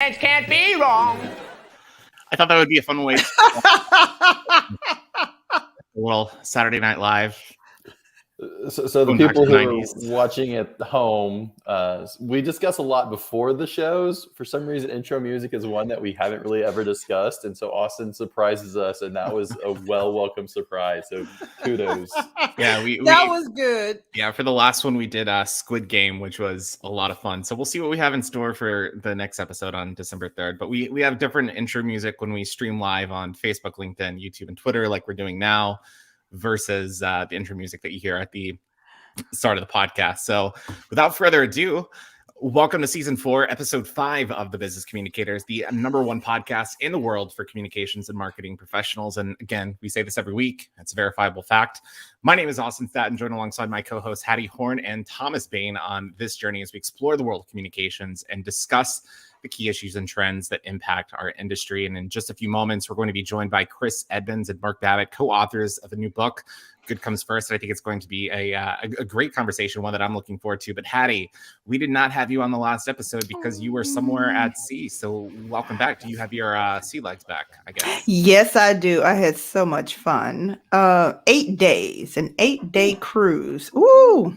It can't be wrong. I thought that would be a fun way to well, Saturday Night Live. So the people who are watching at home, we discuss a lot before the shows. For some reason, intro music is one that we haven't really ever discussed. And so Austin surprises us, and that was a welcome surprise. So kudos. Yeah, that was good. Yeah, for the last one, we did Squid Game, which was a lot of fun. So we'll see what we have in store for the next episode on December 3rd. But we have different intro music when we stream live on Facebook, LinkedIn, YouTube, and Twitter, like we're doing now, versus the intro music that you hear at the start of the podcast. So without further ado, welcome to season 4, episode 5 of the Business Communicators, the #1 podcast in the world for communications and marketing professionals. And again, we say this every week. It's a verifiable fact. My name is Austin Thatton, joined alongside my co-hosts Hattie Horn and Thomas Bain on this journey as we explore the world of communications and discuss the key issues and trends that impact our industry. And in just a few moments, we're going to be joined by Chris Edmonds and Mark Babbitt, co-authors of a new book, Good Comes First. And I think it's going to be a great conversation, one that I'm looking forward to. But Hattie, we did not have you on the last episode because you were somewhere at sea. So welcome back. Do you have your sea legs back, I guess? Yes, I do. I had so much fun. 8 days, an 8-day cruise. Ooh.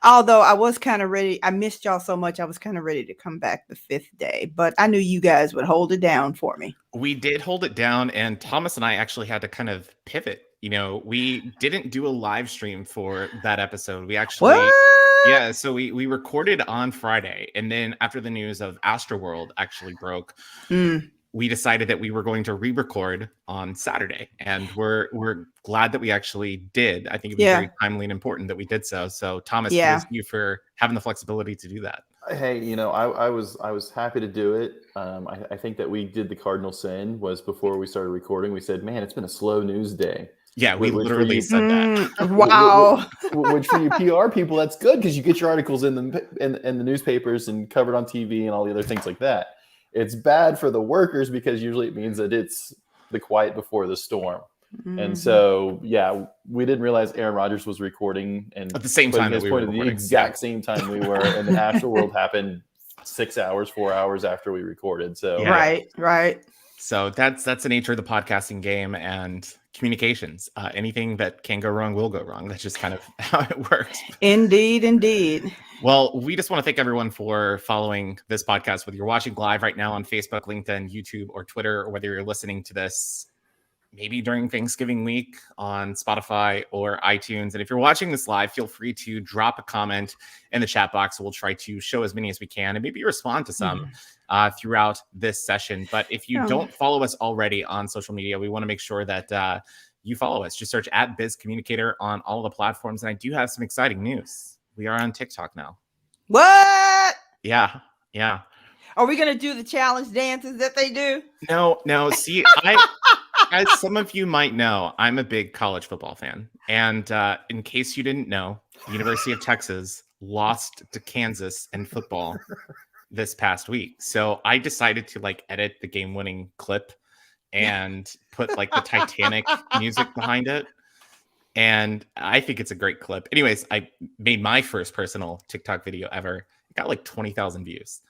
Although I was kind of ready. I missed y'all so much. I was kind of ready to come back the 5th day, but I knew you guys would hold it down for me. We did hold it down, and Thomas and I actually had to kind of pivot. You know, we didn't do a live stream for that episode. We actually, yeah, so we recorded on Friday, and then after the news of Astroworld actually broke, we decided that we were going to re-record on Saturday, and we're glad that we actually did. I think it was very timely and important that we did so. So Thomas, thank you for having the flexibility to do that. Hey, you know, I was happy to do it. I think that we did the cardinal sin was before we started recording. We said, man, it's been a slow news day. Yeah, we literally said that. Wow. Which for you PR people, that's good because you get your articles in the newspapers and covered on TV and all the other things like that. It's bad for the workers because usually it means that it's the quiet before the storm. Mm-hmm. And so, yeah, we didn't realize Aaron Rodgers was recording and at the same time that we were recording. The exact same time we were, and the Astroworld happened 4 hours after we recorded. So right. So that's the nature of the podcasting game and communications. Anything that can go wrong will go wrong. That's just kind of how it works. Indeed. Well, we just want to thank everyone for following this podcast, whether you're watching live right now on Facebook, LinkedIn, YouTube, or Twitter, or whether you're listening to this maybe during Thanksgiving week on Spotify or iTunes. And if you're watching this live, feel free to drop a comment in the chat box. We'll try to show as many as we can and maybe respond to some throughout this session. But if you don't follow us already on social media, we want to make sure that you follow us. Just search at Biz Communicator on all the platforms. And I do have some exciting news. We are on TikTok now. What? Yeah. Are we going to do the challenge dances that they do? No. See, as some of you might know, I'm a big college football fan. And in case you didn't know, the University of Texas lost to Kansas in football this past week. So I decided to edit the game-winning clip and put the Titanic music behind it. And I think it's a great clip. Anyways, I made my first personal TikTok video ever. It got 20,000 views.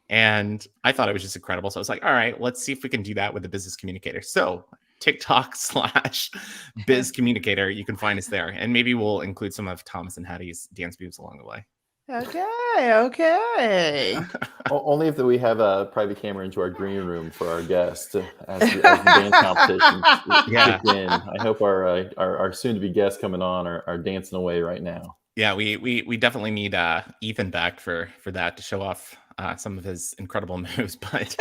And I thought it was just incredible. So I was like, all right, let's see if we can do that with the Business Communicator. So TikTok/Biz Communicator, you can find us there. And maybe we'll include some of Thomas and Hattie's dance moves along the way. Okay. Only if we have a private camera into our green room for our guests as the dance competition kick in. I hope our soon-to-be guests coming on are dancing away right now. Yeah, we definitely need Ethan back for that to show off some of his incredible moves. But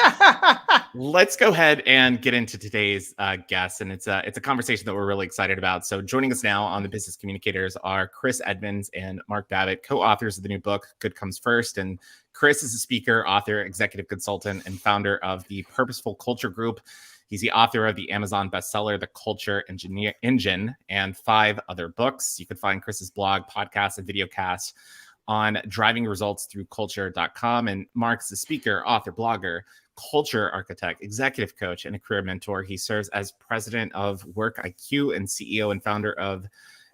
let's go ahead and get into today's guest. And it's a conversation that we're really excited about. So joining us now on the Business Communicators are Chris Edmonds and Mark Babbitt, co-authors of the new book, Good Comes First. And Chris is a speaker, author, executive consultant, and founder of the Purposeful Culture Group. He's the author of the Amazon bestseller, The Culture Engine, and 5 other books. You can find Chris's blog, podcast, and videocast on drivingresultsthroughculture.com. And Mark's a speaker, author, blogger, culture architect, executive coach, and a career mentor. He serves as president of Work IQ and CEO and founder of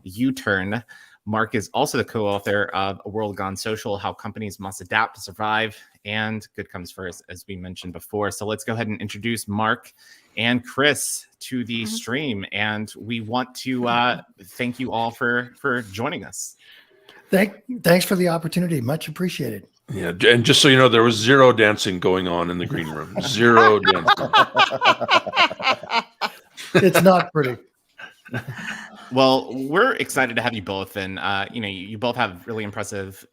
U-Turn. Mark is also the co-author of A World Gone Social, How Companies Must Adapt to Survive, and Good Comes First, as we mentioned before. So let's go ahead and introduce Mark and Chris to the stream. And we want to thank you all for joining us. Thanks for the opportunity. Much appreciated. Yeah, and just so you know, there was zero dancing going on in the green room. Zero dancing. It's not pretty. Well, we're excited to have you both, and you both have really impressive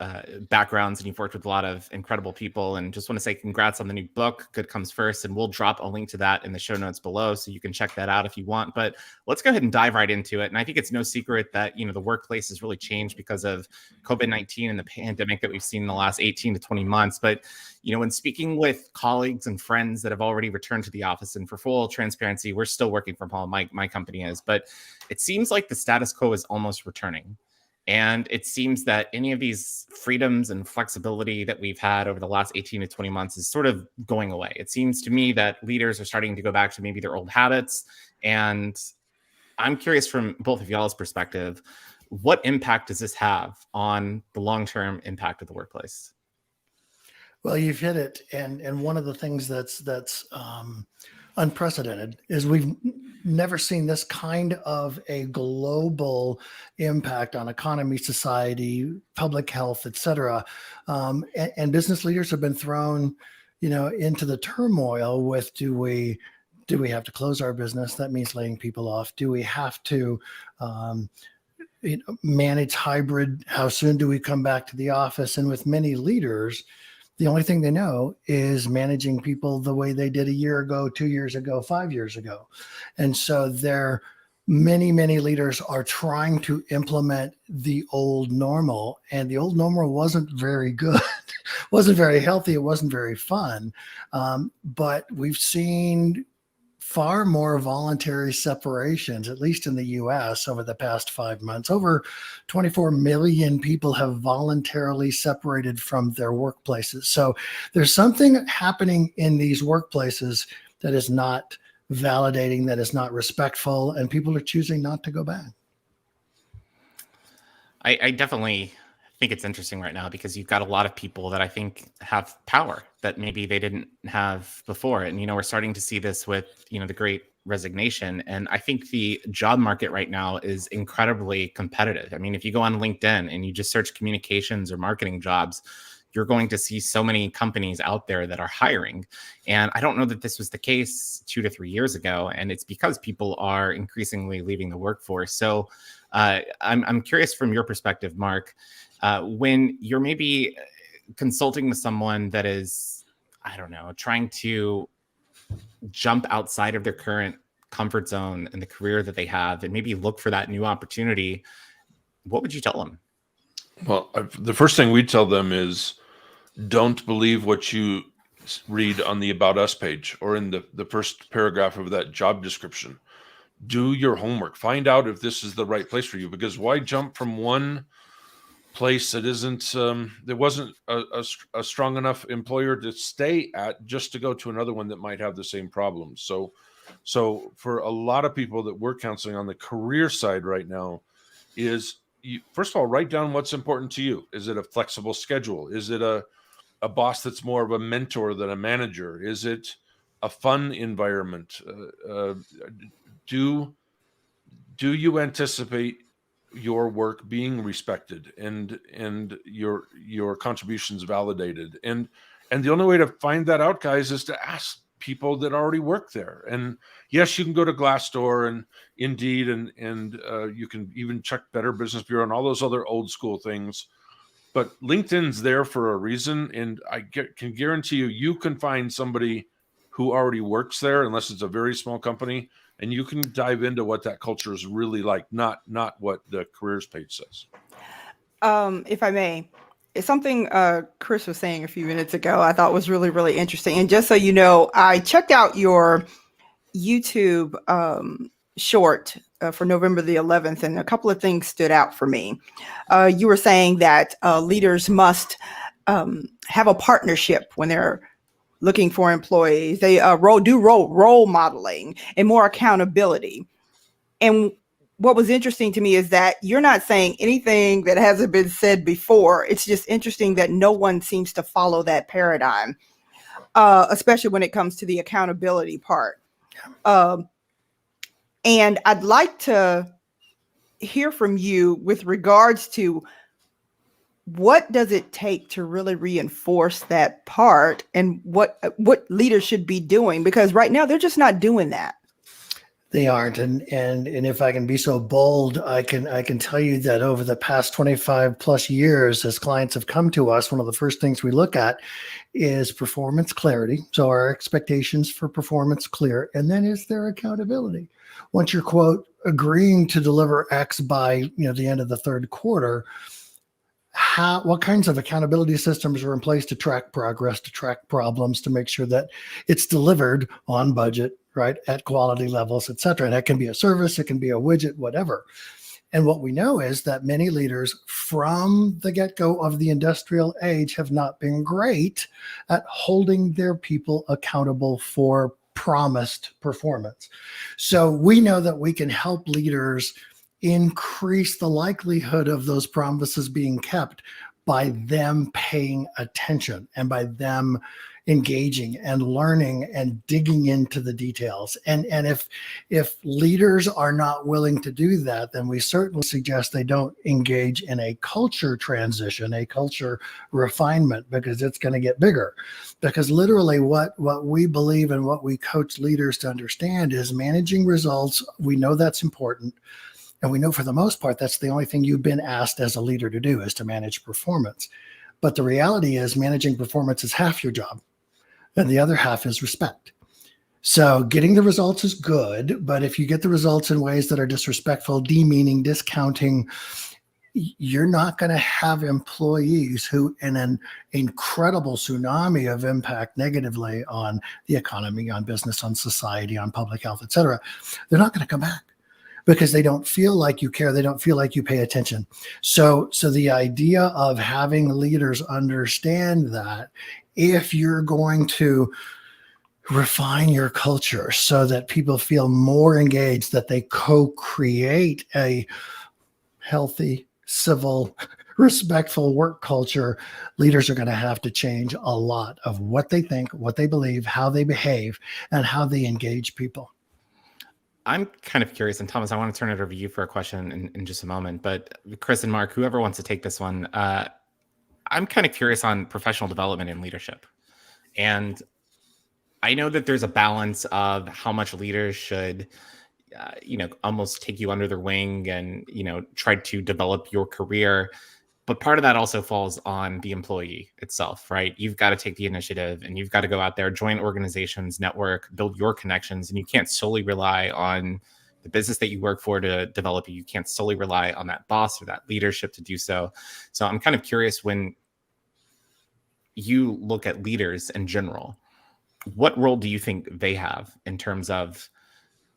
backgrounds, and you've worked with a lot of incredible people. And just want to say congrats on the new book, Good Comes First, and we'll drop a link to that in the show notes below, so you can check that out if you want. But let's go ahead and dive right into it. And I think it's no secret that the workplace has really changed because of COVID-19 and the pandemic that we've seen in the last 18 to 20 months. But when speaking with colleagues and friends that have already returned to the office, and for full transparency, we're still working from home. My company is, but it seems like the status quo is almost returning. And it seems that any of these freedoms and flexibility that we've had over the last 18 to 20 months is sort of going away. It seems to me that leaders are starting to go back to maybe their old habits. And I'm curious from both of y'all's perspective, what impact does this have on the long-term impact of the workplace? Well, you've hit it. And one of the things that's unprecedented is we've never seen this kind of a global impact on economy, society, public health, et cetera. And business leaders have been thrown, into the turmoil with, do we have to close our business? That means laying people off. Do we have to manage hybrid? How soon do we come back to the office? And with many leaders, the only thing they know is managing people the way they did a year ago, 2 years ago, 5 years ago. And so many leaders are trying to implement the old normal, and the old normal wasn't very good, wasn't very healthy. It wasn't very fun. But we've seen far more voluntary separations, at least in the US over the past 5 months. Over 24 million people have voluntarily separated from their workplaces. So there's something happening in these workplaces that is not validating, that is not respectful, and people are choosing not to go back. I definitely think it's interesting right now because you've got a lot of people that I think have power that maybe they didn't have before. And, we're starting to see this with, the Great Resignation. And I think the job market right now is incredibly competitive. I mean, if you go on LinkedIn and you just search communications or marketing jobs, you're going to see so many companies out there that are hiring. And I don't know that this was the case 2 to 3 years ago. And it's because people are increasingly leaving the workforce. So I'm curious from your perspective, Mark, when you're maybe consulting with someone that is, trying to jump outside of their current comfort zone and the career that they have and maybe look for that new opportunity, what would you tell them? Well, the first thing we'd tell them is don't believe what you read on the About Us page or in the first paragraph of that job description. Do your homework. Find out if this is the right place for you, because why jump from one place that isn't there wasn't a strong enough employer to stay at just to go to another one that might have the same problems. So for a lot of people that we're counseling on the career side right now is, first of all, write down what's important to you. Is it a flexible schedule? Is it a boss that's more of a mentor than a manager? Is it a fun environment? Do you anticipate your work being respected and your contributions validated? And the only way to find that out, guys, is to ask people that already work there. And yes, you can go to Glassdoor and Indeed and you can even check Better Business Bureau and all those other old school things. But LinkedIn's there for a reason, and I can guarantee you can find somebody who already works there, unless it's a very small company, and you can dive into what that culture is really like, not what the careers page says. If I may, it's something Chris was saying a few minutes ago I thought was really, really interesting. And just so you know, I checked out your YouTube short for November the 11th, and a couple of things stood out for me. You were saying that leaders must have a partnership when they're looking for employees. They do role modeling and more accountability. And what was interesting to me is that you're not saying anything that hasn't been said before. It's just interesting that no one seems to follow that paradigm, especially when it comes to the accountability part. And I'd like to hear from you with regards to what does it take to really reinforce that part, and what leaders should be doing, because right now they're just not doing that. They aren't, and if I can be so bold, I can tell you that over the past 25 plus years, as clients have come to us, one of the first things we look at is performance clarity. So our expectations for performance clear, and then is there accountability? Once you're, quote, agreeing to deliver X by the end of the third quarter, what kinds of accountability systems are in place to track progress, to track problems, to make sure that it's delivered on budget, right, at quality levels, et cetera. And that can be a service, it can be a widget, whatever. And what we know is that many leaders from the get-go of the industrial age have not been great at holding their people accountable for promised performance. So we know that we can help leaders increase the likelihood of those promises being kept by them paying attention and by them engaging and learning and digging into the details. And if leaders are not willing to do that, then we certainly suggest they don't engage in a culture transition, a culture refinement, because it's going to get bigger. Because literally what we believe and what we coach leaders to understand is managing results. We know that's important. And we know for the most part, that's the only thing you've been asked as a leader to do, is to manage performance. But the reality is managing performance is half your job, and the other half is respect. So getting the results is good, but if you get the results in ways that are disrespectful, demeaning, discounting, you're not going to have employees who, in an incredible tsunami of impact negatively on the economy, on business, on society, on public health, et cetera, they're not going to come back, because they don't feel like you care. They don't feel like you pay attention. So the idea of having leaders understand that if you're going to refine your culture so that people feel more engaged, that they co-create a healthy, civil, respectful work culture, leaders are going to have to change a lot of what they think, what they believe, how they behave, and how they engage people. I'm kind of curious, and Thomas, I want to turn it over to you for a question in just a moment. But Chris and Mark, whoever wants to take this one, I'm kind of curious on professional development and leadership. And I know that there's a balance of how much leaders should, almost take you under their wing and, try to develop your career. But part of that also falls on the employee itself, right? You've got to take the initiative, and you've got to go out there, join organizations, network, build your connections. And you can't solely rely on the business that you work for to develop you. You can't solely rely on that boss or that leadership to do so. So I'm kind of curious, when you look at leaders in general, what role do you think they have in terms of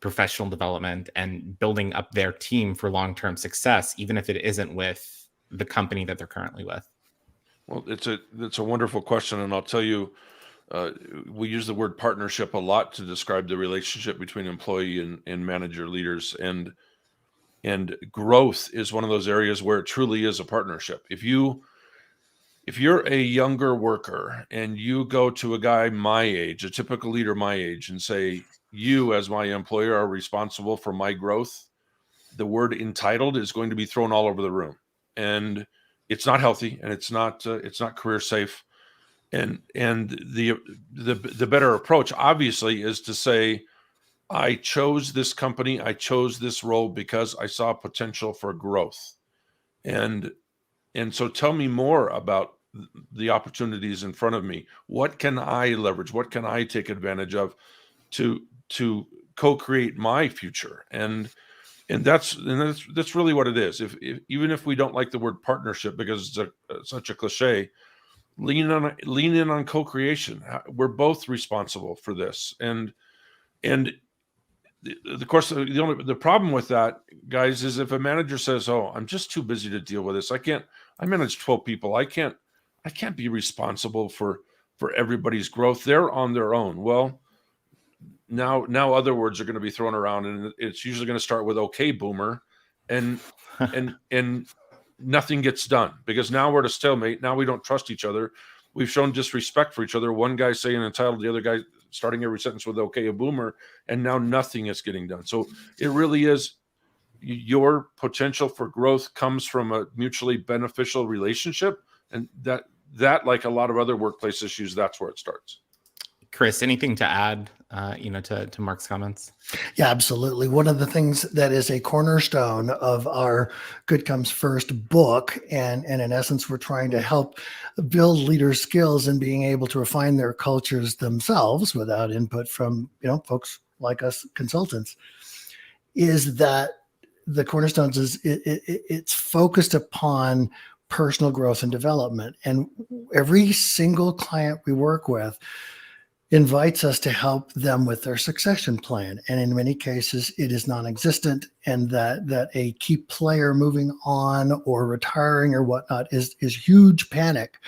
professional development and building up their team for long-term success, even if it isn't with the company that they're currently with? Well, it's a wonderful question, and I'll tell you, we use the word partnership a lot to describe the relationship between employee and manager leaders, and growth is one of those areas where it truly is a partnership. If you're a younger worker and you go to a guy my age, a typical leader my age, and say, you as my employer are responsible for my growth, the word entitled is going to be thrown all over the room. And it's not healthy, and it's not career safe. And the better approach, obviously, is to say, I chose this company, I chose this role because I saw potential for growth. And so tell me more about the opportunities in front of me. What can I leverage? What can I take advantage of to co-create my future? And that's really what it is. If even if we don't like the word partnership because it's such a cliche, lean in on co-creation. We're both responsible for this. And of course, the problem with that, guys, is if a manager says, "Oh, I'm just too busy to deal with this. I manage 12 people. I can't be responsible for everybody's growth. They're on their own." Well, now other words are going to be thrown around, and it's usually going to start with "Okay, boomer," and and nothing gets done because now we're at a stalemate. Now we don't trust each other. We've shown disrespect for each other. One guy saying entitled, the other guy starting every sentence with "okay, a boomer," and now nothing is getting done. So it really is, your potential for growth comes from a mutually beneficial relationship, and that like a lot of other workplace issues, that's where it starts. Chris, anything to add, to Mark's comments? Yeah, absolutely. One of the things that is a cornerstone of our Good Comes First book, and in essence, we're trying to help build leaders' skills in being able to refine their cultures themselves without input from, folks like us consultants, is that the cornerstones is it's focused upon personal growth and development. And every single client we work with invites us to help them with their succession plan. And in many cases, it is non-existent, and that a key player moving on or retiring or whatnot is huge panic.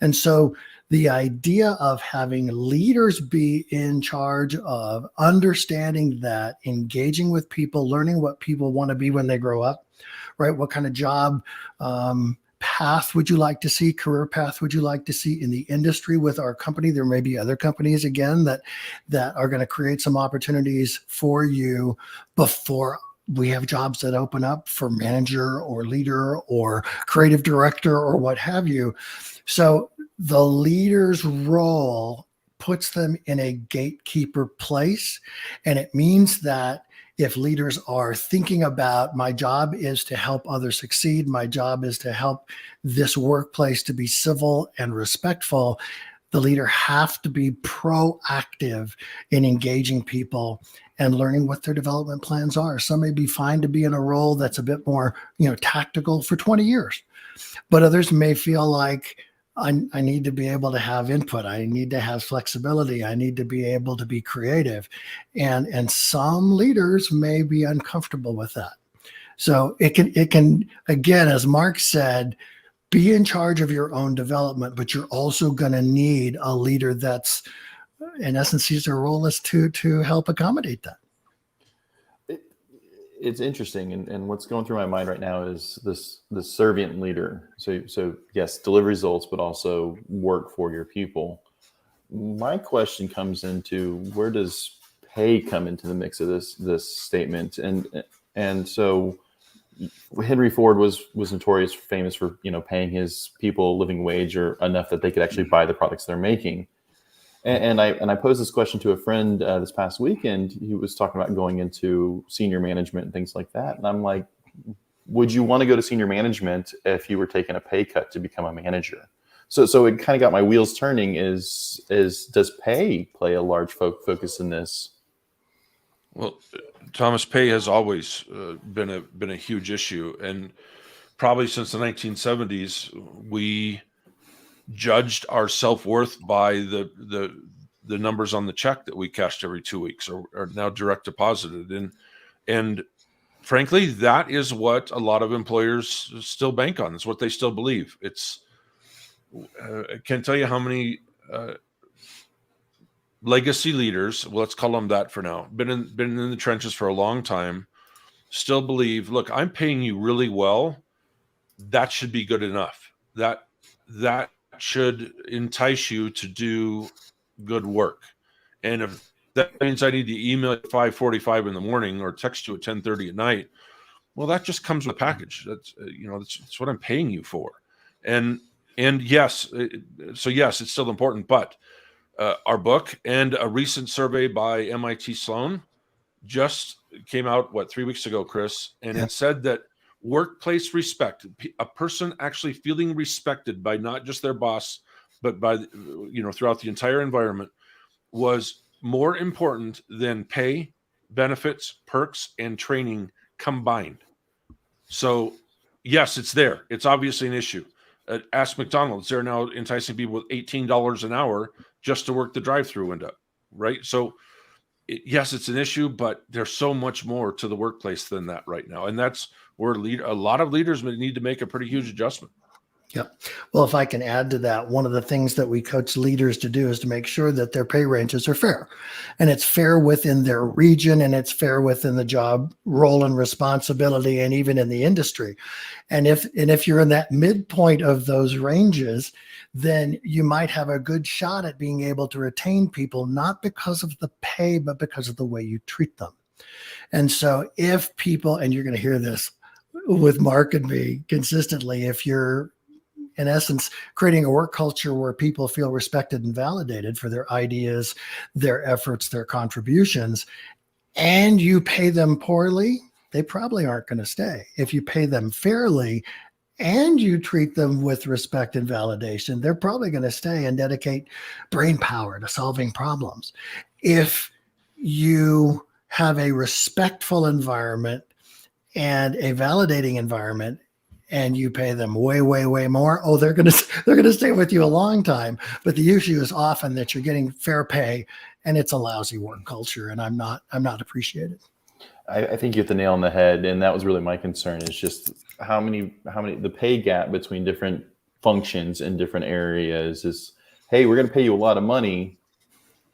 And so the idea of having leaders be in charge of understanding that, engaging with people, learning what people want to be when they grow up, right? What kind of job path would you like to see, career path would you like to see in the industry with our company? There may be other companies, again, that are going to create some opportunities for you before we have jobs that open up for manager or leader or creative director or what have you. So the leader's role puts them in a gatekeeper place. And it means that if leaders are thinking about, my job is to help others succeed, my job is to help this workplace to be civil and respectful, the leader have to be proactive in engaging people and learning what their development plans are. Some may be fine to be in a role that's a bit more, tactical for 20 years, but others may feel like, I need to be able to have input. I need to have flexibility. I need to be able to be creative. And some leaders may be uncomfortable with that. So it can, again, as Mark said, be in charge of your own development, but you're also going to need a leader that's, in essence, sees their role as to help accommodate that. It's interesting, and what's going through my mind right now is this servient leader. So yes, deliver results, but also work for your people. My question comes into, where does pay come into the mix of this statement? And so Henry Ford was notorious, famous for paying his people a living wage or enough that they could actually buy the products they're making. And I posed this question to a friend this past weekend. He was talking about going into senior management and things like that. And I'm like, would you want to go to senior management if you were taking a pay cut to become a manager? So it kind of got my wheels turning. Does pay play a large focus in this? Well, Thomas, pay has always been a huge issue, and probably since the 1970s, we judged our self-worth by the numbers on the check that we cashed every 2 weeks or are now direct deposited. And frankly, that is what a lot of employers still bank on. It's what they still believe. I can't tell you how many legacy leaders, well, let's call them that for now, been in the trenches for a long time, still believe, look, I'm paying you really well. That should be good enough. That should entice you to do good work. And if that means I need to email at 5:45 in the morning or text you at 10:30 at night, well, that just comes with a package. That's what I'm paying you for. And yes, it's still important. But our book and a recent survey by MIT Sloan just came out 3 weeks ago, Chris, and It said that workplace respect, a person actually feeling respected by not just their boss, but by throughout the entire environment, was more important than pay, benefits, perks, and training combined. So yes, it's there. It's obviously an issue. Ask McDonald's. They're now enticing people with $18 an hour just to work the drive-through window, right? So yes, it's an issue, but there's so much more to the workplace than that right now. And that's where a lot of leaders need to make a pretty huge adjustment. Yep. Well, if I can add to that, one of the things that we coach leaders to do is to make sure that their pay ranges are fair. And it's fair within their region, and it's fair within the job role and responsibility, and even in the industry. And if you're in that midpoint of those ranges, then you might have a good shot at being able to retain people, not because of the pay, but because of the way you treat them. And so if people, and you're going to hear this with Mark and me consistently, if you're in essence creating a work culture where people feel respected and validated for their ideas, their efforts, their contributions, and you pay them poorly, they probably aren't going to stay. If you pay them fairly and you treat them with respect and validation, they're probably going to stay and dedicate brain power to solving problems. If you have a respectful environment and a validating environment, and you pay them way, way, way more, they're going to stay with you a long time. But the issue is often that you're getting fair pay, and it's a lousy work culture, and I'm not appreciated. I think you hit the nail on the head, and that was really my concern. Is just how many the pay gap between different functions in different areas is. Hey, we're going to pay you a lot of money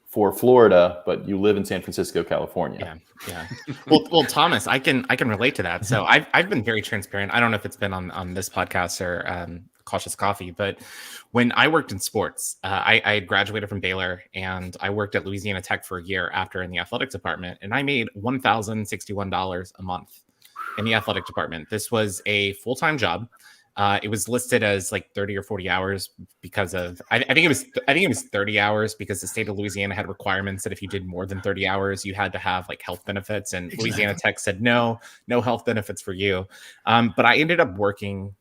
for Florida, but you live in San Francisco, California. Yeah. Well, Thomas, I can relate to that. So I've been very transparent. I don't know if it's been on this podcast or Cautious Coffee, but when I worked in sports, I had graduated from Baylor and I worked at Louisiana Tech for a year after in the athletics department, and I made $1,061 a month in the athletic department. This was a full-time job. It was listed as like 30 or 40 hours because of, I think it was 30 hours because the state of Louisiana had requirements that if you did more than 30 hours, you had to have like health benefits, and exactly. Louisiana Tech said, no health benefits for you. But I ended up working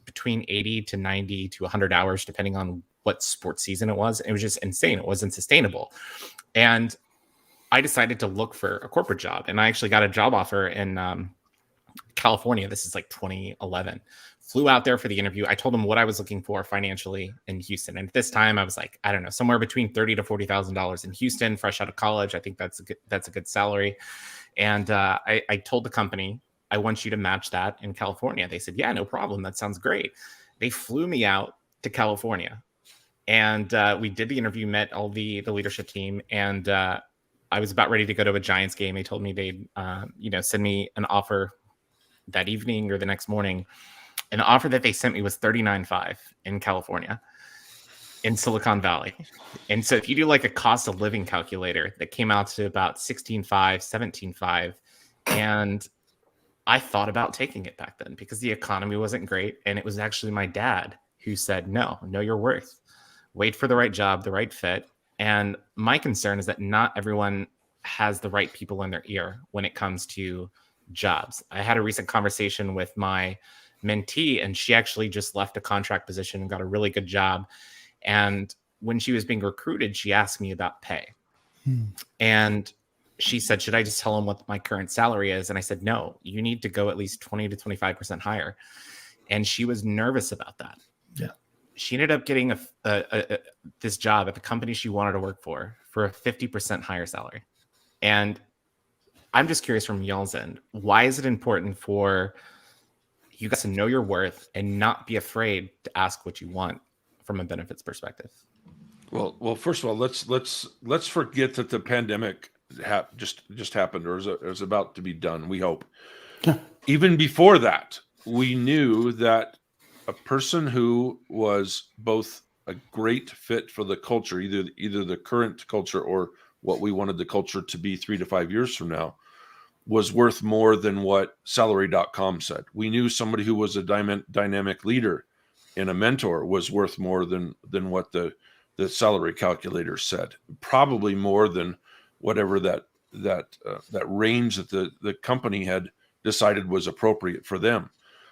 between 80 to 90 to 100 hours, depending on what sports season it was. It was just insane. It wasn't sustainable. And I decided to look for a corporate job, and I actually got a job offer in California. This is like 2011. Flew out there for the interview. I told them what I was looking for financially in Houston. And at this time I was like, I don't know, somewhere between $30,000 to $40,000 in Houston, fresh out of college. I think that's a good salary. And I told the company, I want you to match that in California. They said, yeah, no problem. That sounds great. They flew me out to California, and we did the interview, met all the leadership team. And I was about ready to go to a Giants game. They told me they'd, send me an offer that evening or the next morning. And the offer that they sent me was $39,500 in California, in Silicon Valley. And so if you do like a cost of living calculator, that came out to about $16,500, $17,500. And I thought about taking it back then because the economy wasn't great. And it was actually my dad who said, no, know your worth. Wait for the right job, the right fit. And my concern is that not everyone has the right people in their ear when it comes to jobs. I had a recent conversation with my mentee, and she actually just left a contract position and got a really good job. And when she was being recruited, she asked me about pay. And she said, should I just tell them what my current salary is? And I said, no, you need to go at least 20 to 25% higher. And she was nervous about that. Yeah. She ended up getting this job at the company she wanted to work for a 50% higher salary. And I'm just curious from y'all's end, why is it important for you guys to know your worth and not be afraid to ask what you want from a benefits perspective? Well, first of all, let's forget that the pandemic just happened or is about to be done. We hope. Even before that, we knew that a person who was both a great fit for the culture, either the current culture or what we wanted the culture to be 3 to 5 years from now, was worth more than what salary.com said. We knew somebody who was a dynamic leader and a mentor was worth more than what the salary calculator said. Probably more than whatever that range that the company had decided was appropriate for them.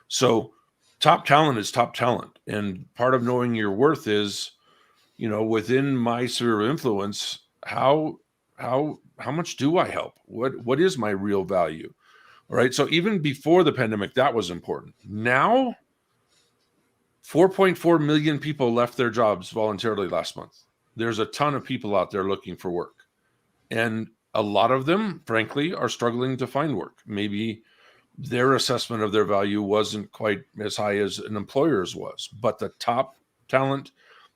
So top talent is top talent. And part of knowing your worth is, within my sphere of influence, how much do I help? What is my real value? All right. So even before the pandemic, that was important. Now, 4.4 million people left their jobs voluntarily last month. There's a ton of people out there looking for work. And a lot of them, frankly, are struggling to find work. Maybe their assessment of their value wasn't quite as high as an employer's was. But the top talent,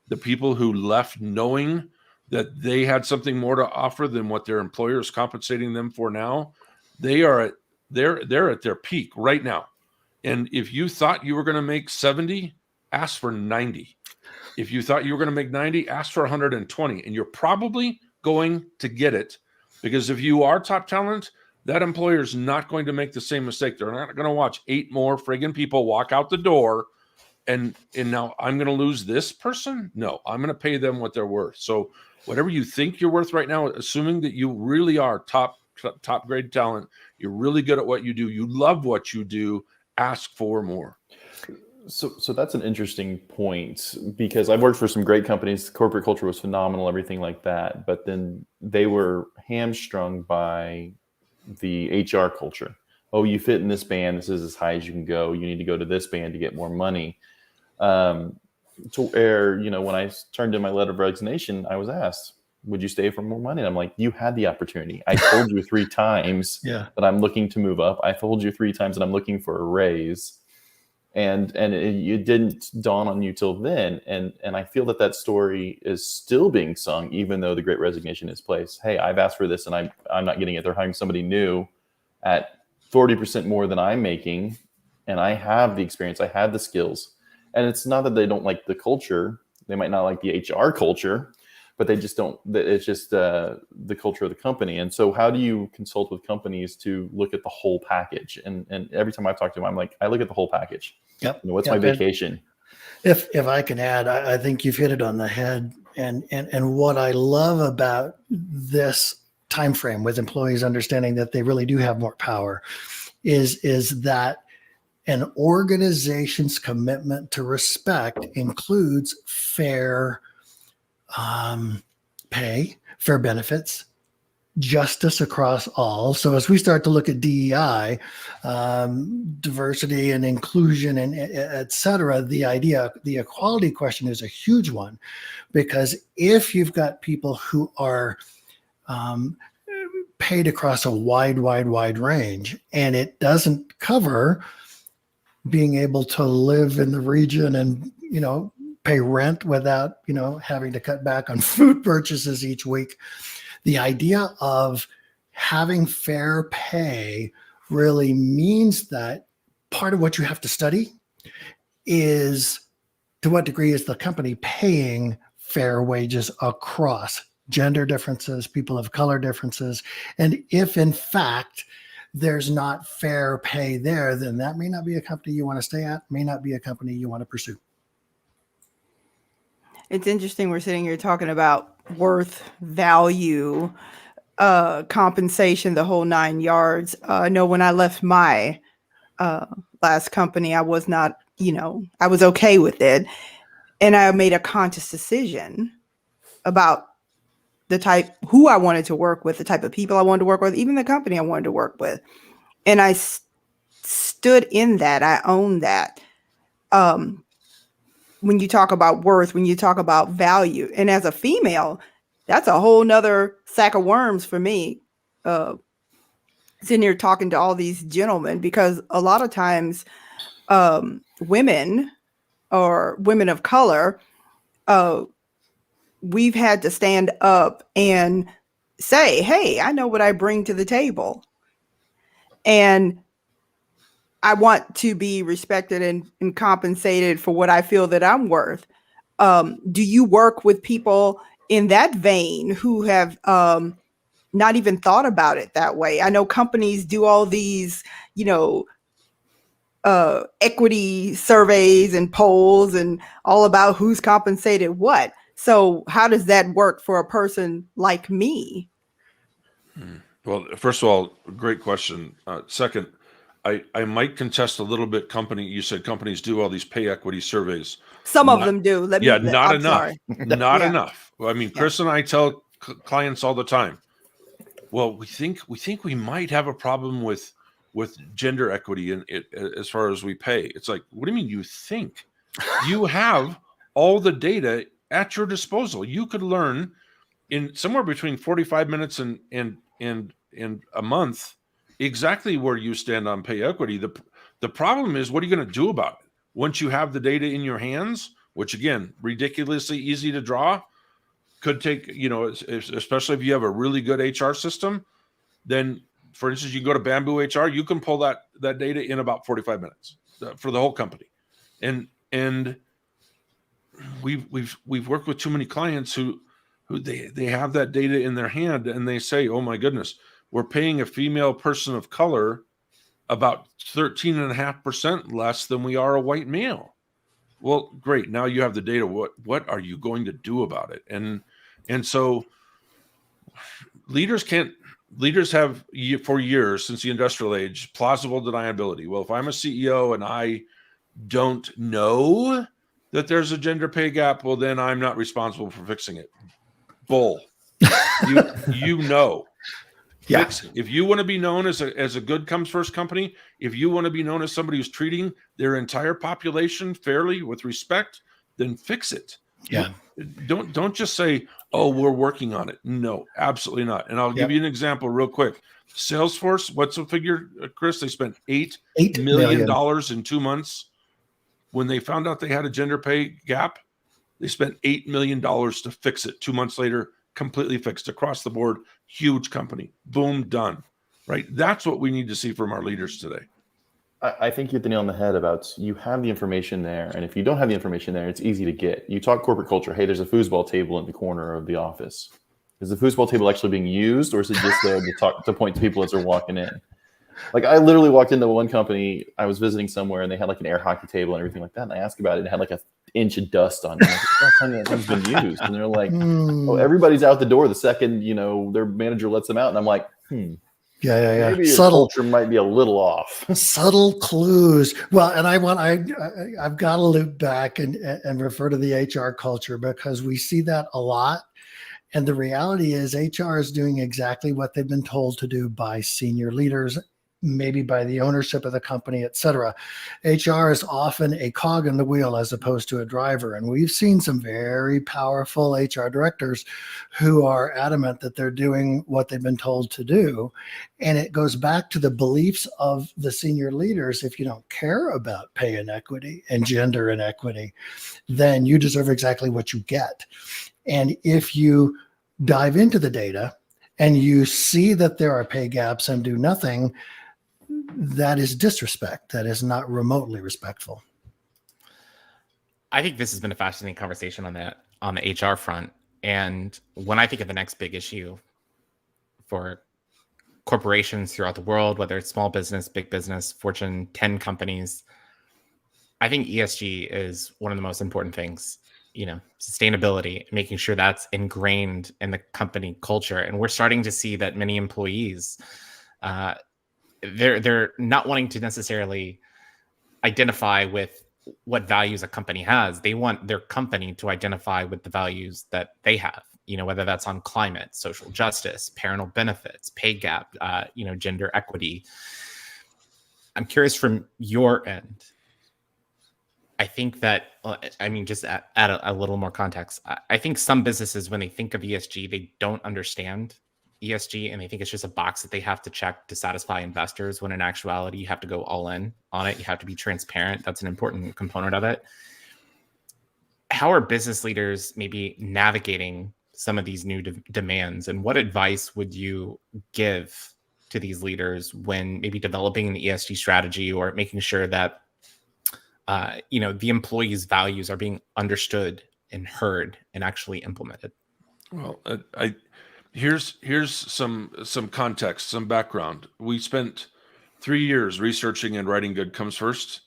the people who left knowing that they had something more to offer than what their employer is compensating them for now, they're at their peak right now. And if you thought you were going to make 70, ask for 90. If you thought you were going to make 90, ask for 120. And you're probably going to get it, because if you are top talent, that employer is not going to make the same mistake. They're not going to watch 8 more friggin' people walk out the door and now I'm going to lose this person. No, I'm going to pay them what they're worth. So whatever you think you're worth right now, assuming that you really are top grade talent, you're really good at what you do, you love what you do, ask for more. So that's an interesting point, because I've worked for some great companies. Corporate culture was phenomenal, everything like that. But then they were hamstrung by the HR culture. Oh, you fit in this band. This is as high as you can go. You need to go to this band to get more money. To where, when I turned in my letter of resignation, I was asked, would you stay for more money? And I'm like, you had the opportunity. I told you 3 times that I'm looking to move up. I told you 3 times that I'm looking for a raise. And it didn't dawn on you till then. And I feel that story is still being sung, even though the Great Resignation is placed. Hey, I've asked for this and I'm not getting it. They're hiring somebody new at 40% more than I'm making. And I have the experience. I have the skills. And it's not that they don't like the culture. They might not like the HR culture, but they just don't. It's just the culture of the company. And so how do you consult with companies to look at the whole package? And every time I've talked to them, I'm like, I look at the whole package. Yep. What's my vacation? If I can add, I think you've hit it on the head. And what I love about this time frame with employees understanding that they really do have more power is that an organization's commitment to respect includes fair pay, fair benefits, justice across all. So as we start to look at DEI, diversity and inclusion and et cetera, the equality question is a huge one, because if you've got people who are paid across a wide range, and it doesn't cover being able to live in the region and, pay rent without, having to cut back on food purchases each week. The idea of having fair pay really means that part of what you have to study is to what degree is the company paying fair wages across gender differences, people of color differences. And if in fact there's not fair pay there, then that may not be a company you want to stay at, may not be a company you want to pursue. It's interesting. We're sitting here talking about worth, value, compensation, the whole 9 yards. I know when I left my last company, I was not, I was okay with it. And I made a conscious decision about who I wanted to work with, the type of people I wanted to work with, even the company I wanted to work with. And I stood in that. I owned that. When you talk about worth, when you talk about value, and as a female, that's a whole nother sack of worms for me. Sitting here talking to all these gentlemen, because a lot of times women or women of color, we've had to stand up and say, hey, I know what I bring to the table. And I want to be respected and compensated for what I feel that I'm worth. Do you work with people in that vein who have not even thought about it that way? I know companies do all these, equity surveys and polls and all about who's compensated what. So how does that work for a person like me? Well, first of all, great question. Second, I might contest a little bit. You said companies do all these pay equity surveys. Some of them do. Not enough. Sorry. Not enough. I mean, Chris and I tell clients all the time, well, we think we might have a problem with gender equity in it as far as we pay. It's like, what do you mean you think? You have all the data at your disposal. You could learn in somewhere between 45 minutes and a month exactly where you stand on pay equity. The problem is, what are you going to do about it once you have the data in your hands, which again, ridiculously easy to draw, could take, especially if you have a really good HR system, then for instance, you go to Bamboo HR, you can pull that data in about 45 minutes for the whole company. And we've worked with too many clients who they have that data in their hand and they say, oh my goodness, we're paying a female person of color about 13.5% less than we are a white male. Well, great. Now you have the data. What are you going to do about it? And so leaders have for years since the industrial age, plausible deniability. Well, if I'm a CEO and I don't know that there's a gender pay gap, well, then I'm not responsible for fixing it. Bull. You know. Yeah. Fix it. If you want to be known as a good comes first company, if you want to be known as somebody who's treating their entire population fairly with respect, then fix it. Yeah. Don't just say, oh, we're working on it. No, absolutely not. And I'll give you an example real quick. Salesforce, what's the figure, Chris? They spent $8 million in 2 months. When they found out they had a gender pay gap, they spent $8 million to fix it. 2 months later, completely fixed across the board. Huge company. Boom, done. Right? That's what we need to see from our leaders today. I think you hit the nail on the head about you have the information there. And if you don't have the information there, it's easy to get. You talk corporate culture. Hey, there's a foosball table in the corner of the office. Is the foosball table actually being used, or is it just there to point to people as they're walking in? Like, I literally walked into one company. I was visiting somewhere, and they had like an air hockey table and everything like that. And I asked about it, and it had like an inch of dust on it. I'm like, that's how that thing's been used. And they're like, oh, everybody's out the door the second, their manager lets them out. And I'm like, Yeah. maybe your Subtle culture might be a little off. subtle clues. Well, and I've got to loop back and refer to the HR culture, because we see that a lot. And the reality is HR is doing exactly what they've been told to do by senior leaders, maybe by the ownership of the company, et cetera. HR is often a cog in the wheel as opposed to a driver. And we've seen some very powerful HR directors who are adamant that they're doing what they've been told to do. And it goes back to the beliefs of the senior leaders. If you don't care about pay inequity and gender inequity, then you deserve exactly what you get. And if you dive into the data and you see that there are pay gaps and do nothing, that is disrespect. That is not remotely respectful. I think this has been a fascinating conversation on the HR front. And when I think of the next big issue for corporations throughout the world, whether it's small business, big business, Fortune 10 companies, I think ESG is one of the most important things. Sustainability, making sure that's ingrained in the company culture. And we're starting to see that many employees, they're not wanting to necessarily identify with what values a company has. They want their company to identify with the values that they have, whether that's on climate, social justice, parental benefits, pay gap, gender equity. I'm curious from your end. I think that, just add a little more context. I think some businesses, when they think of ESG, they don't understand ESG, and they think it's just a box that they have to check to satisfy investors, when in actuality, you have to go all in on it. You have to be transparent. That's an important component of it. How are business leaders maybe navigating some of these new demands, and what advice would you give to these leaders when maybe developing an ESG strategy, or making sure that the employees' values are being understood and heard and actually implemented? Well, here's some context, some background. We spent 3 years researching and writing Good Comes First,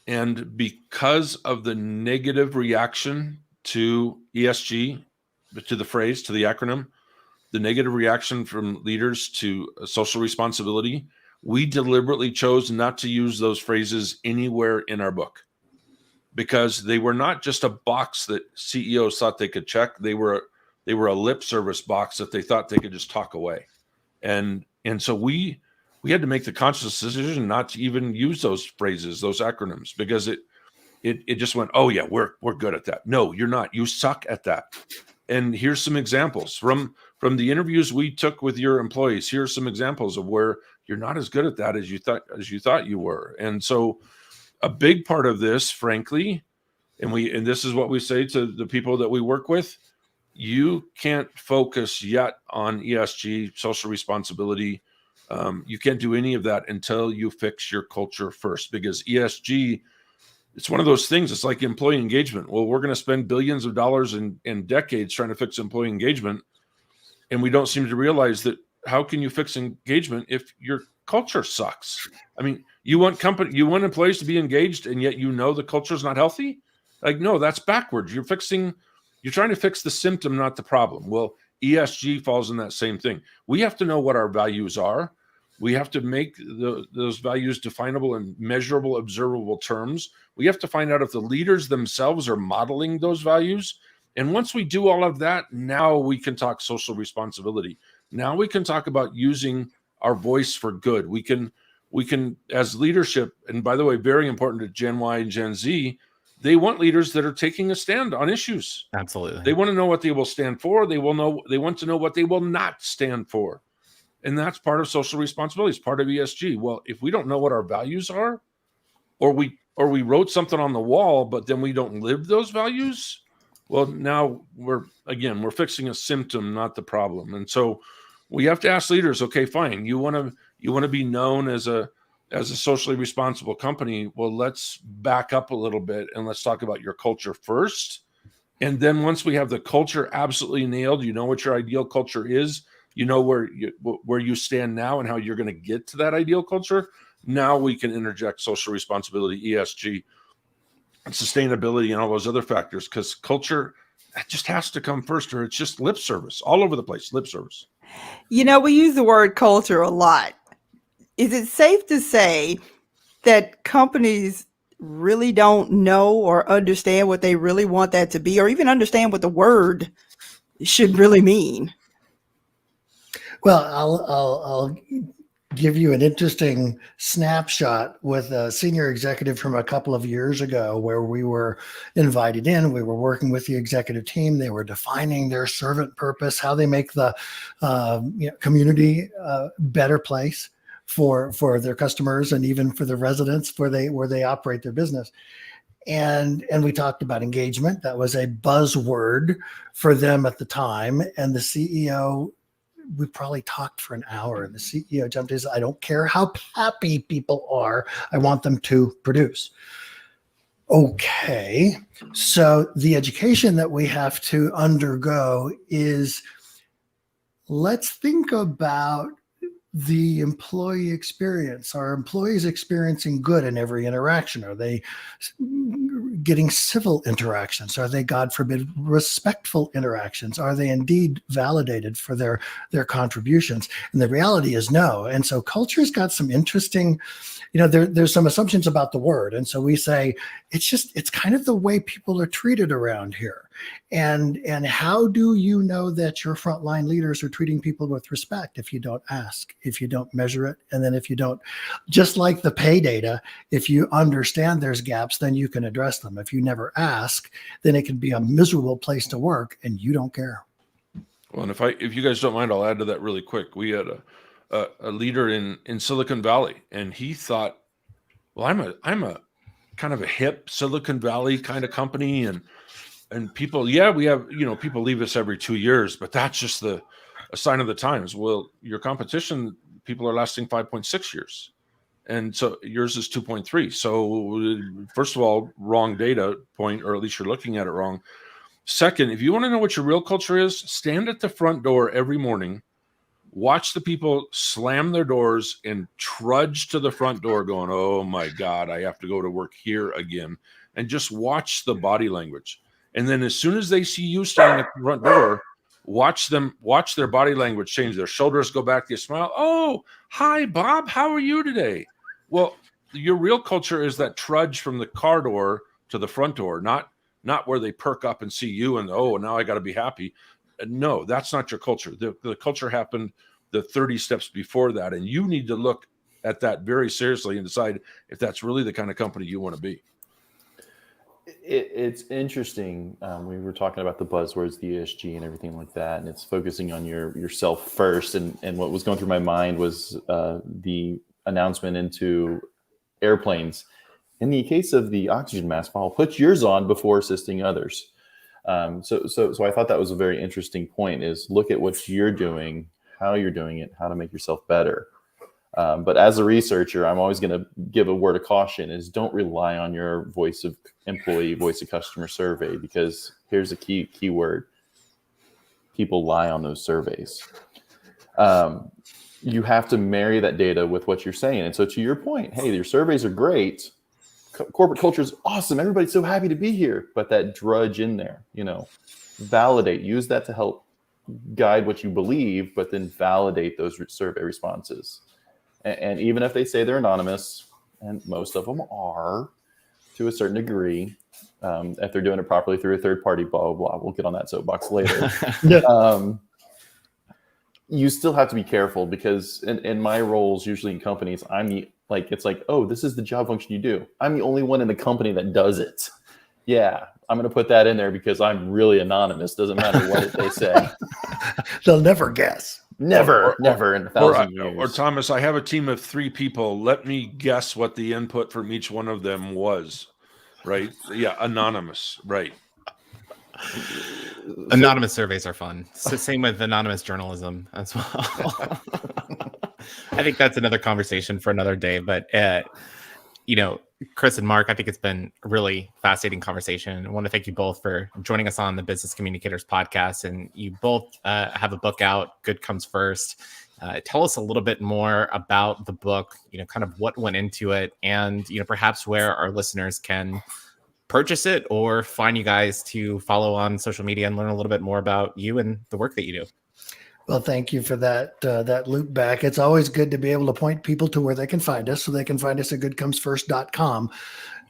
and because of the negative reaction to ESG, to the phrase, to the acronym, the negative reaction from leaders to social responsibility, we deliberately chose not to use those phrases anywhere in our book, because they were not just a box that CEOs thought they could check. They were a lip service box that they thought they could just talk away. And so we had to make the conscious decision not to even use those phrases, those acronyms, because it just went, oh yeah, we're good at that. No, you're not. You suck at that. And here's some examples from from the interviews we took with your employees, here are some examples of where you're not as good at that as you thought you were. And so a big part of this, frankly, and this is what we say to the people that we work with, you can't focus yet on ESG, social responsibility. You can't do any of that until you fix your culture first, because ESG, it's one of those things. It's like employee engagement. Well, we're going to spend billions of dollars in decades trying to fix employee engagement. And we don't seem to realize that how can you fix engagement if your culture sucks? I mean, you want employees to be engaged, and yet the culture is not healthy? Like, no, that's backwards. You're trying to fix the symptom, not the problem. Well, ESG falls in that same thing. We have to know what our values are. We have to make those values definable in measurable, observable terms. We have to find out if the leaders themselves are modeling those values. And once we do all of that, now we can talk social responsibility. Now we can talk about using our voice for good. We can, as leadership, and by the way, very important to Gen Y and Gen Z, they want leaders that are taking a stand on issues. Absolutely. They want to know what they will stand for. They want to know what they will not stand for. And that's part of social responsibility. It's part of ESG. Well, if we don't know what our values are, or we wrote something on the wall, but then we don't live those values, well, now we're fixing a symptom, not the problem. And so we have to ask leaders, okay, fine. You want to be known as a socially responsible company. Well, let's back up a little bit and let's talk about your culture first. And then once we have the culture absolutely nailed, you know what your ideal culture is, you know where you stand now and how you're going to get to that ideal culture. Now we can interject social responsibility, ESG, and sustainability, and all those other factors, because culture, that just has to come first, or it's just lip service all over the place. Lip service. We use the word culture a lot. Is it safe to say that companies really don't know or understand what they really want that to be, or even understand what the word should really mean? Well, I'll give you an interesting snapshot with a senior executive from a couple of years ago, where we were invited in. We were working with the executive team. They were defining their servant purpose, how they make the community a better place for their customers and even for the residents where they operate their business. And we talked about engagement. That was a buzzword for them at the time. And the CEO, we probably talked for an hour, and the CEO jumped in. I don't care how happy people are. I want them to produce. Okay. So the education that we have to undergo is, let's think about the employee experience. Are employees experiencing good in every interaction? Are they getting civil interactions? Are they, God forbid, respectful interactions? Are they indeed validated for their contributions? And the reality is no. And so culture's got some interesting, there's some assumptions about the word. And so we say, it's kind of the way people are treated around here. And how do you know that your frontline leaders are treating people with respect if you don't ask, if you don't measure it, and then if you don't, just like the pay data, if you understand there's gaps, then you can address them. If you never ask, then it can be a miserable place to work and you don't care. Well, and if you guys don't mind, I'll add to that really quick. We had a leader in Silicon Valley, and he thought, well, I'm a kind of a hip Silicon Valley kind of company, and people, we have, people leave us every 2 years, but that's just a sign of the times. Well, your competition, people are lasting 5.6 years. And so yours is 2.3. So first of all, wrong data point, or at least you're looking at it wrong. Second, if you want to know what your real culture is, stand at the front door every morning, watch the people slam their doors and trudge to the front door going, oh my God, I have to go to work here again. And just watch the body language. And then as soon as they see you standing at the front door, watch their body language change. Their shoulders go back, they smile. Oh, hi, Bob. How are you today? Well, your real culture is that trudge from the car door to the front door, not where they perk up and see you and, oh, now I got to be happy. No, that's not your culture. The culture happened the 30 steps before that. And you need to look at that very seriously and decide if that's really the kind of company you want to be. It's interesting. We were talking about the buzzwords, the ESG, and everything like that, and it's focusing on yourself first. And what was going through my mind was the announcement into airplanes. In the case of the oxygen mask, Paul, put yours on before assisting others. So I thought that was a very interesting point. Is look at what you're doing, how you're doing it, how to make yourself better. But as a researcher, I'm always going to give a word of caution: is don't rely on your voice of employee, voice of customer survey, because here's a key word: people lie on those surveys. You have to marry that data with what you're saying. And so, to your point, hey, your surveys are great. Corporate culture is awesome. Everybody's so happy to be here. But that drudge in there, validate. Use that to help guide what you believe, but then validate those survey responses. And even if they say they're anonymous, and most of them are to a certain degree, if they're doing it properly through a third party, blah, blah, blah. We'll get on that soapbox later. You still have to be careful, because in my roles, usually in companies, it's like, oh, this is the job function you do. I'm the only one in the company that does it. Yeah, I'm going to put that in there because I'm really anonymous. Doesn't matter what they say. They'll never guess. Never in 1,000 years. Or Thomas, I have a team of 3 people. Let me guess what the input from each one of them was. Right? Yeah, anonymous. Right. Anonymous surveys are fun. It's the same with anonymous journalism as well. I think that's another conversation for another day. But, Chris and Mark, I think it's been a really fascinating conversation. I want to thank you both for joining us on the Business Communicators podcast. And you both have a book out, Good Comes First. Tell us a little bit more about the book, kind of what went into it, and, perhaps where our listeners can purchase it or find you guys to follow on social media and learn a little bit more about you and the work that you do. Well, thank you for that loop back. It's always good to be able to point people to where they can find us. So they can find us at goodcomesfirst.com.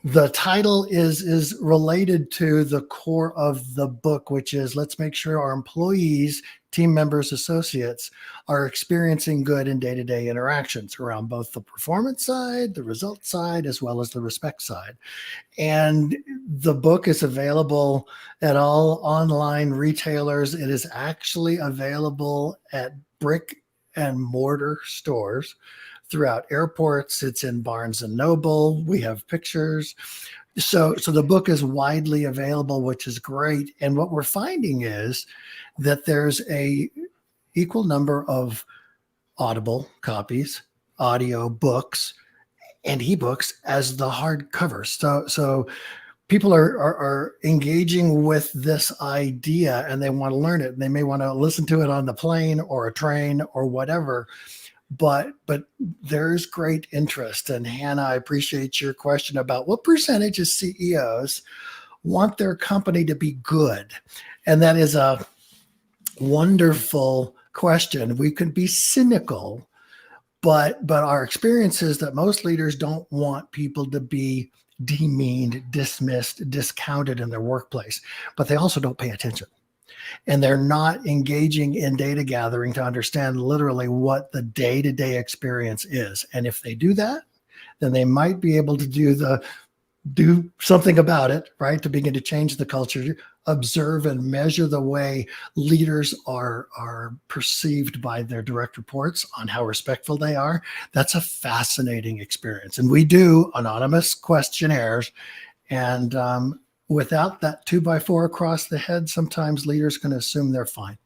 The title is related to the core of the book, which is let's make sure our employees, team members, associates are experiencing good in day-to-day interactions around both the performance side, the result side, as well as the respect side. And the book is available at all online retailers. It is actually available at brick and mortar stores throughout airports. It's in Barnes and Noble. We have pictures. So the book is widely available, which is great. And what we're finding is that there's a equal number of Audible copies, audio books, and ebooks as the hardcovers. So people are engaging with this idea, and they want to learn it. And they may want to listen to it on the plane or a train or whatever. But there's great interest. And Hannah, I appreciate your question about what percentage of CEOs want their company to be good. And that is a wonderful question. We can be cynical, but our experience is that most leaders don't want people to be demeaned, dismissed, discounted in their workplace, but they also don't pay attention. And they're not engaging in data gathering to understand literally what the day-to-day experience is. And if they do that, then they might be able to do something about it, right? To begin to change the culture, observe and measure the way leaders are perceived by their direct reports on how respectful they are. That's a fascinating experience. And we do anonymous questionnaires, and without that 2x4 across the head, sometimes leaders can assume they're fine.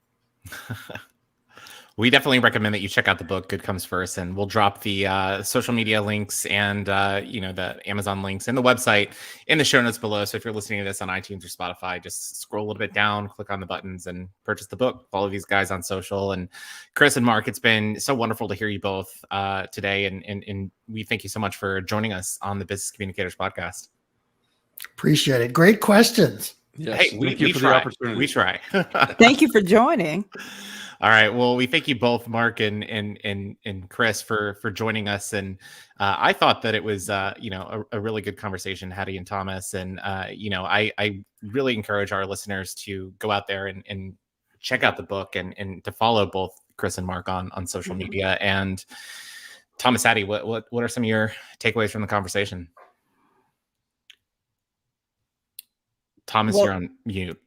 We definitely recommend that you check out the book, Good Comes First, and we'll drop the social media links and the Amazon links and the website in the show notes below. So if you're listening to this on iTunes or Spotify, just scroll a little bit down, click on the buttons, and purchase the book. Follow these guys on social. And Chris and Mark, it's been so wonderful to hear you both today, and we thank you so much for joining us on the Business Communicators podcast. Appreciate it. Great questions. Yes, hey, thank you for try. the opportunity. We try. Thank you for joining. All right. Well, we thank you both, Mark and Chris, for joining us. And I thought that it was a really good conversation, Hattie and Thomas. And I really encourage our listeners to go out there and check out the book and to follow both Chris and Mark on social media. And Thomas, Hattie, what are some of your takeaways from the conversation? Thomas, Well- you're on mute.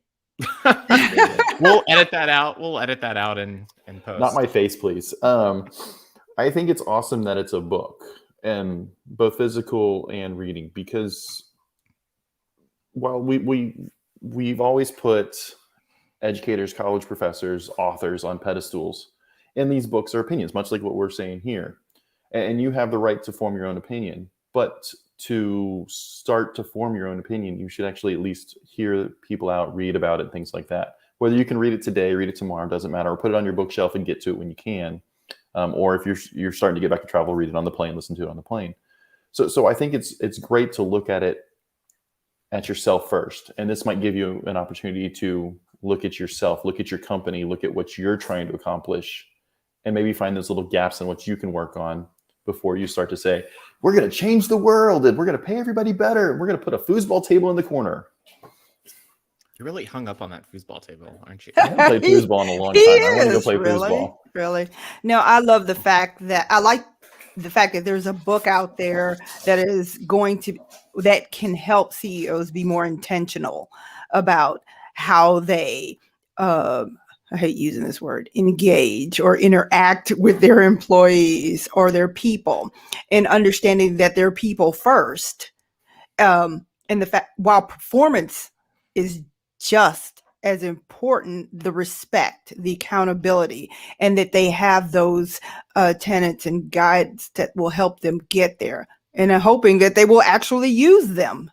We'll edit that out. We'll edit that out and post. Not my face, please. I think it's awesome that it's a book, and both physical and reading, because while we've always put educators, college professors, authors on pedestals, and these books are opinions, much like what we're saying here. And you have the right to form your own opinion, but to start to form your own opinion, you should actually at least hear people out, read about it, things like that. Whether you can read it today, read it tomorrow, doesn't matter, or put it on your bookshelf and get to it when you can. Or if you're starting to get back to travel, read it on the plane, listen to it on the plane. So I think it's great to look at it at yourself first. And this might give you an opportunity to look at yourself, look at your company, look at what you're trying to accomplish, and maybe find those little gaps in what you can work on before you start to say, we're going to change the world and we're going to pay everybody better. And we're going to put a foosball table in the corner. You're really hung up on that foosball table, aren't you? I haven't played foosball in a long time. I want to go play foosball. Really? No, I love the fact that there's a book out there that can help CEOs be more intentional about how they, I hate using this word, engage or interact with their employees or their people, and understanding that they're people first. And the fact, while performance is just as important, the respect, the accountability, and that they have those tenets and guides that will help them get there. And I'm hoping that they will actually use them.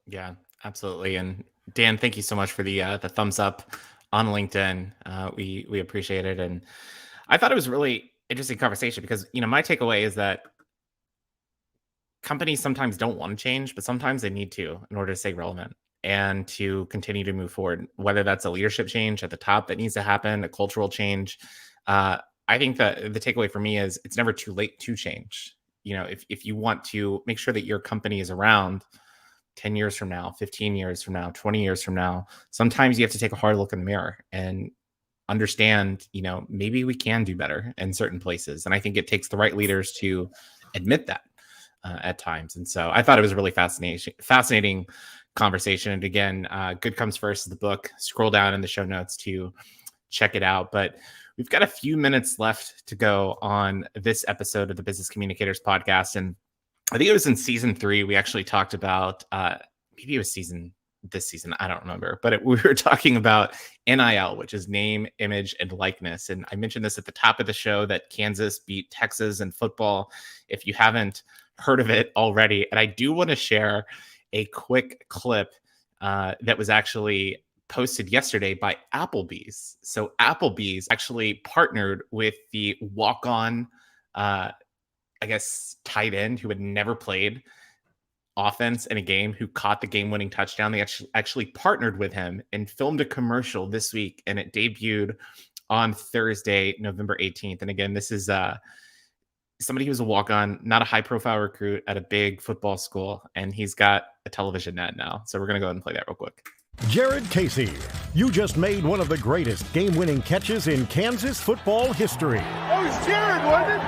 Yeah, absolutely. And Dan, thank you so much for the thumbs up on LinkedIn. We appreciate it. And I thought it was a really interesting conversation because, my takeaway is that companies sometimes don't want to change, but sometimes they need to in order to stay relevant and to continue to move forward, whether that's a leadership change at the top that needs to happen, a cultural change. I think that the takeaway for me is it's never too late to change. If you want to make sure that your company is around 10 years from now, 15 years from now, 20 years from now, sometimes you have to take a hard look in the mirror and understand, maybe we can do better in certain places. And I think it takes the right leaders to admit that at times. And so I thought it was a really fascinating conversation. And again, Good Comes First is the book. Scroll down in the show notes to check it out. But we've got a few minutes left to go on this episode of the Business Communicators podcast. And I think it was in season 3. We actually talked about, maybe it was this season, I don't remember, but we were talking about NIL, which is name, image, and likeness. And I mentioned this at the top of the show that Kansas beat Texas in football. If you haven't heard of it already, and I do want to share a quick clip that was actually posted yesterday by Applebee's. So Applebee's actually partnered with the walk-on, tight end who had never played offense in a game, who caught the game-winning touchdown. They actually partnered with him and filmed a commercial this week, and it debuted on Thursday, November 18th. And again, this is somebody who's a walk-on, not a high-profile recruit at a big football school, and he's got a television net now. So we're going to go ahead and play that real quick. Jared Casey, you just made one of the greatest game-winning catches in Kansas football history. That was Jared, wasn't it?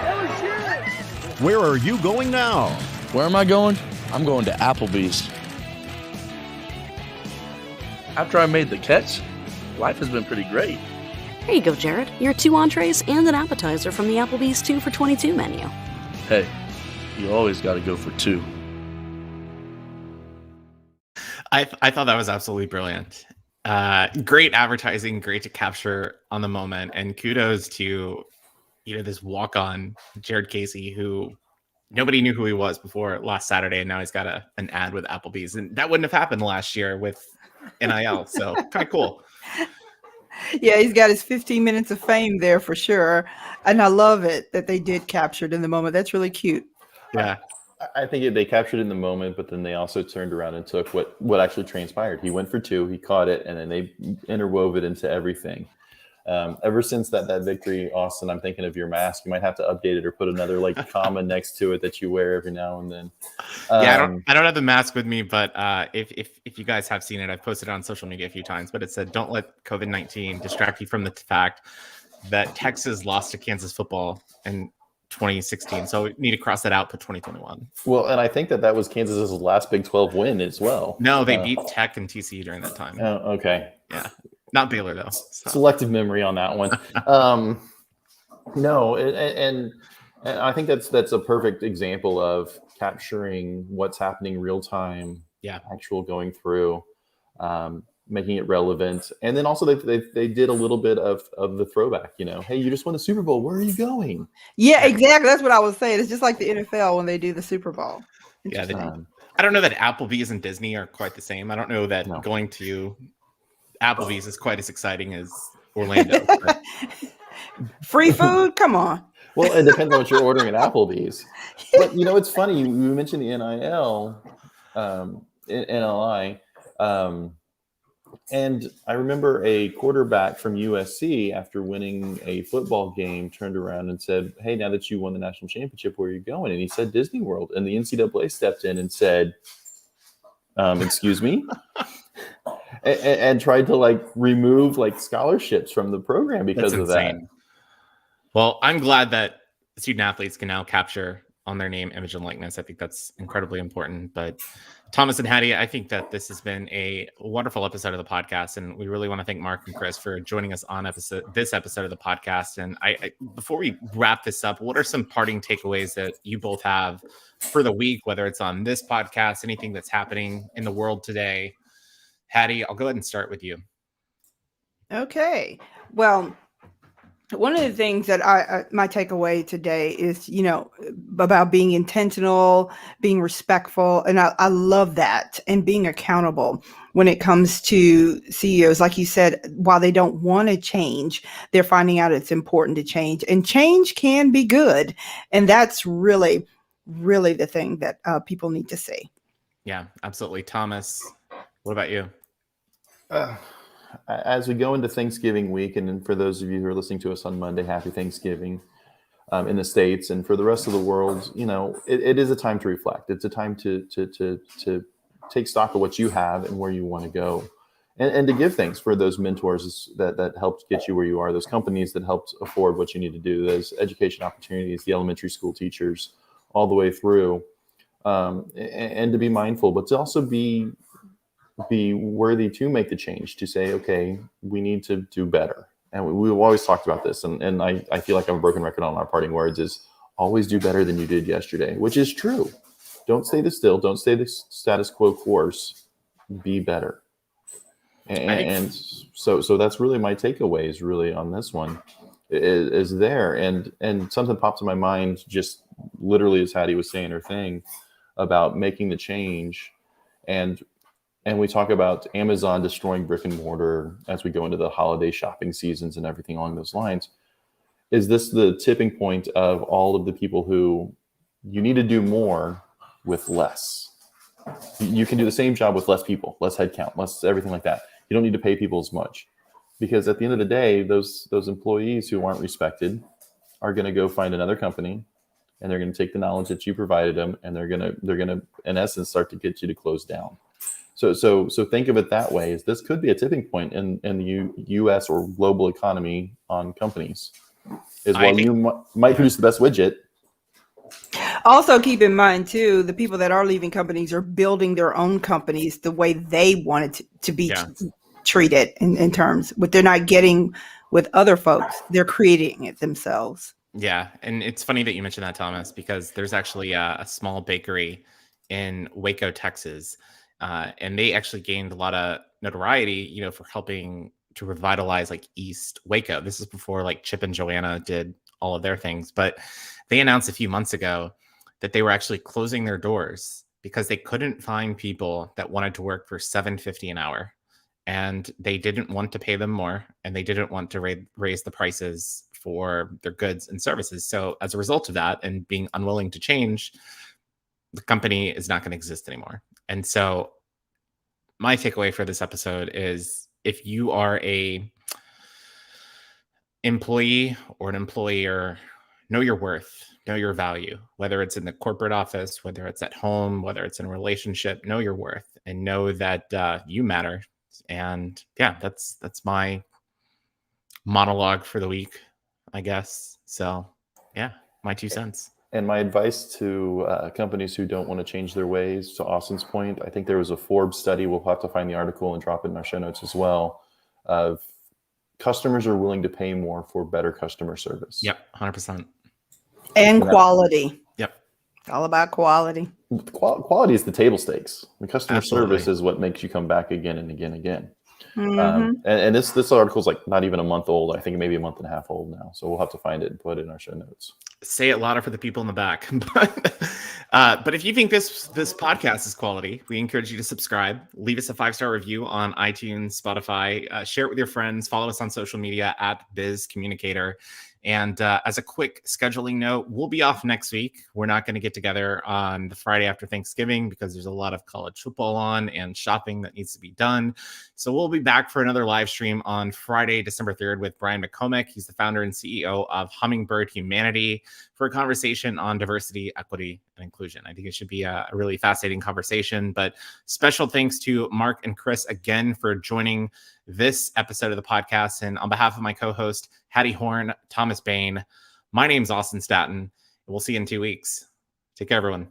That was Jared. Where are you going now? Where am I going? I'm going to Applebee's. After I made the catch, life has been pretty great. Here you go, Jared. Your 2 entrees and an appetizer from the Applebee's 2 for $22 menu. Hey, you always got to go for 2. I thought that was absolutely brilliant. Great advertising, great to capture on the moment, and kudos to this walk-on Jared Casey, who nobody knew who he was before last Saturday, and now he's got an ad with Applebee's, and that wouldn't have happened last year with NIL. So kind of cool. Yeah, he's got his 15 minutes of fame there for sure. And I love it that they did capture it in the moment. That's really cute. Yeah. I think they captured it in the moment, but then they also turned around and took what actually transpired. He went for 2, he caught it, and then they interwove it into everything. Ever since that victory, Austin, I'm thinking of your mask. You might have to update it or put another comma next to it that you wear every now and then. Yeah, I don't have the mask with me, but if you guys have seen it, I've posted it on social media a few times. But it said, "Don't let COVID-19 distract you from the fact that Texas lost to Kansas football." And 2016. So we need to cross that out to 2021. Well, and I think that was Kansas's last Big 12 win as well. No, they beat Tech and TCU during that time. Oh, okay. Yeah. Not Baylor, though. So. Selective memory on that one. No, and I think that's a perfect example of capturing what's happening real time. Yeah. Actual going through, making it relevant. And then also they did a little bit of the throwback, hey, you just won a Super Bowl. Where are you going? Yeah, exactly. That's what I was saying. It's just like the NFL when they do the Super Bowl. Yeah. I don't know that Applebee's and Disney are quite the same. I don't know that going to Applebee's is quite as exciting as Orlando. Free food? Come on. Well, it depends on what you're ordering at Applebee's. But it's funny. You mentioned the NIL, NLI, and I remember a quarterback from USC after winning a football game turned around and said, "Hey, now that you won the national championship, where are you going?" And he said Disney World, and the NCAA stepped in and said, "Excuse me." And tried to remove scholarships from the program because of that. Well, I'm glad that student athletes can now capture on their name, image, and likeness. I think that's incredibly important. But Thomas and Hattie, I think that this has been a wonderful episode of the podcast, and we really want to thank Mark and Chris for joining us on this episode of the podcast. And I before we wrap this up, what are some parting takeaways that you both have for the week, whether it's on this podcast, anything that's happening in the world today? Hattie, I'll go ahead and start with you. Okay. Well, one of the things that my takeaway today is, about being intentional, being respectful. And I love that, and being accountable when it comes to CEOs. Like you said, while they don't want to change, they're finding out it's important to change, and change can be good. And that's really, really the thing that people need to see. Yeah, absolutely. Thomas, what about you? As we go into Thanksgiving week, and then for those of you who are listening to us on Monday, happy Thanksgiving in the States, and for the rest of the world, it is a time to reflect. It's a time to take stock of what you have and where you want to go, and to give thanks for those mentors that helped get you where you are, those companies that helped afford what you need to do, those education opportunities, the elementary school teachers, all the way through, and to be mindful, but to also be worthy to make the change, to say, okay, we need to do better. And we've always talked about this. And I feel like I'm a broken record on our parting words is always do better than you did yesterday, which is true. Don't stay still. Don't stay the status quo course. Be better. And so that's really my takeaways really on this one is there. And something popped in my mind just literally as Hattie was saying her thing about making the change. And we talk about Amazon destroying brick and mortar as we go into the holiday shopping seasons and everything along those lines. Is this the tipping point of all of the people who you need to do more with less? You can do the same job with less people, less headcount, less everything like that. You don't need to pay people as much, because at the end of the day, those employees who aren't respected are going to go find another company, and they're going to take the knowledge that you provided them, and they're going to in essence start to get you to close down. So think of it that way. Is this could be a tipping point in the U.S. or global economy on companies. You might produce the best widget. Also, keep in mind too, the people that are leaving companies are building their own companies the way they want it to be treated in terms. What they're not getting with other folks, they're creating it themselves. Yeah, and it's funny that you mentioned that, Thomas, because there's actually a small bakery in Waco, Texas. And they actually gained a lot of notoriety, for helping to revitalize East Waco. This is before Chip and Joanna did all of their things. But they announced a few months ago that they were actually closing their doors because they couldn't find people that wanted to work for $7.50 an hour. And they didn't want to pay them more, and they didn't want to raise the prices for their goods and services. So as a result of that, and being unwilling to change, the company is not going to exist anymore. And so my takeaway for this episode is, if you are a employee or an employer, know your worth, know your value, whether it's in the corporate office, whether it's at home, whether it's in a relationship, know your worth and know that you matter. And yeah, that's my monologue for the week, I guess. So yeah. my 2 cents. And my advice to companies who don't want to change their ways, to Austin's point, I think there was a Forbes study, we'll have to find the article and drop it in our show notes as well, of customers are willing to pay more for better customer service. Yep, 100%. And quality. Yep. It's all about quality. Quality is the table stakes. The customer Absolutely. service is what makes you come back again and again and again. Mhm. And this article is like not even a month old. I think maybe a month and a half old now. So we'll have to find it and put it in our show notes. Say it louder for the people in the back. But if you think this podcast is quality, we encourage you to subscribe, leave us a 5-star review on iTunes, Spotify, share it with your friends, follow us on social media at Biz Communicator. And as a quick scheduling note, we'll be off next week. We're not going to get together on the Friday after Thanksgiving because there's a lot of college football on and shopping that needs to be done. So we'll be back for another live stream on Friday, December 3rd with Brian McCormick. He's the founder and CEO of Hummingbird Humanity for a conversation on diversity, equity, and inclusion. I think it should be a really fascinating conversation. But special thanks to Mark and Chris again for joining this episode of the podcast. And on behalf of my co-host, Hattie Horn, Thomas Bain, my name's Austin Staton. We'll see you in 2 weeks. Take care, everyone.